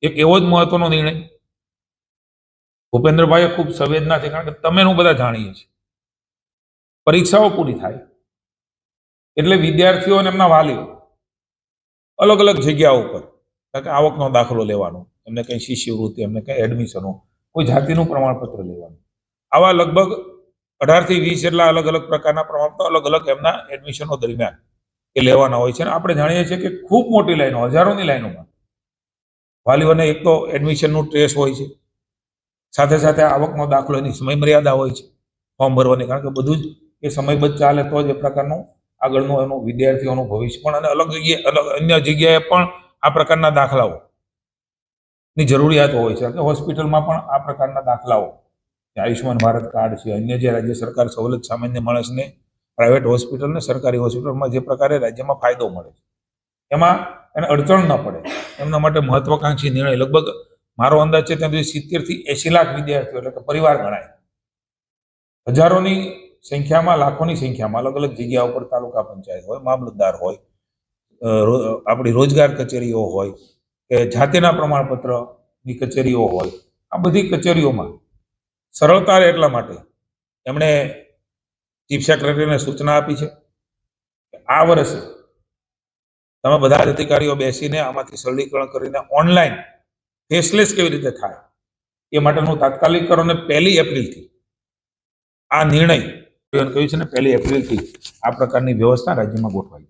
એક એવો જ મહત્વનો નિર્ણય ભૂપેન્દ્રભાઈએ ખૂબ સંવેદનાથી, કારણ કે તમે હું બધા જાણીએ છીએ, પરીક્ષાઓ પૂરી થાય એટલે વિદ્યાર્થીઓ અને એમના વાલીઓ અલગ અલગ જગ્યાઓ ઉપર, કારણ કે આવકનો દાખલો લેવાનો, એમને કંઈ શિષ્યવૃત્તિ, એમને કંઈ એડમિશનો, કોઈ જાતિનું પ્રમાણપત્ર લેવાનું, આવા લગભગ 18 થી 20 જેટલા અલગ અલગ પ્રકારના પ્રમાણપત્રો અલગ અલગ એમના એડમિશનો દરમિયાન એ લેવાના હોય છે. અને આપણે જાણીએ છીએ કે ખૂબ મોટી લાઈનો, હજારોની લાઈનોમાં વાલીઓને એક તો એડમિશનનું સ્ટ્રેસ હોય છે, સાથે સાથે આવકનો દાખલો, એની સમય મર્યાદા હોય છે ફોર્મ ભરવાની, કારણ કે બધું જ એ સમયબદ્ધ ચાલે તો જ એ પ્રકારનું આગળનું એનું વિદ્યાર્થીઓનું ભવિષ્ય પણ, અને અલગ જગ્યાએ અન્ય જગ્યાએ પણ આ પ્રકારના દાખલાઓની જરૂરિયાત હોય છે. કે હોસ્પિટલમાં પણ આ પ્રકારના દાખલાઓ, આયુષ્યમાન ભારત કાર્ડ છે, અન્ય જે રાજ્ય સરકાર સવલત સામાન્ય માણસને પ્રાઇવેટ હોસ્પિટલ ને સરકારી હોસ્પિટલમાં જે પ્રકારે રાજ્યમાં ફાયદો મળે છે, એમાં એને અડચણ ન પડે એમના માટે મહત્વાકાંક્ષી નિર્ણય. લગભગ મારો અંદાજ છે ત્યાં સુધી 70 થી 80 લાખ વિદ્યાર્થીઓ, એટલે કે પરિવાર ગણાય, હજારોની સંખ્યામાં, લાખોની સંખ્યામાં અલગ અલગ જગ્યા ઉપર તાલુકા પંચાયત હોય, મામલતદાર હોય, આપણી રોજગાર કચેરીઓ હોય, કે જાતિના પ્રમાણપત્રની કચેરીઓ હોય, આ બધી કચેરીઓમાં સરળતા રહે એટલા માટે એમણે ચીફ સેક્રેટરીને સૂચના આપી છે કે આ વર્ષે તમે બધા જ અધિકારીઓ બેસીને આમાંથી સરળીકરણ કરીને ઓનલાઈન ફેસલેસ કેવી રીતે થાય એ માટેનું તાત્કાલિક કરો. અને 1 એપ્રિલથી આ નિર્ણય કહ્યું છે ને, 1 એપ્રિલથી આ પ્રકારની વ્યવસ્થા રાજ્યમાં ગોઠવાઈ.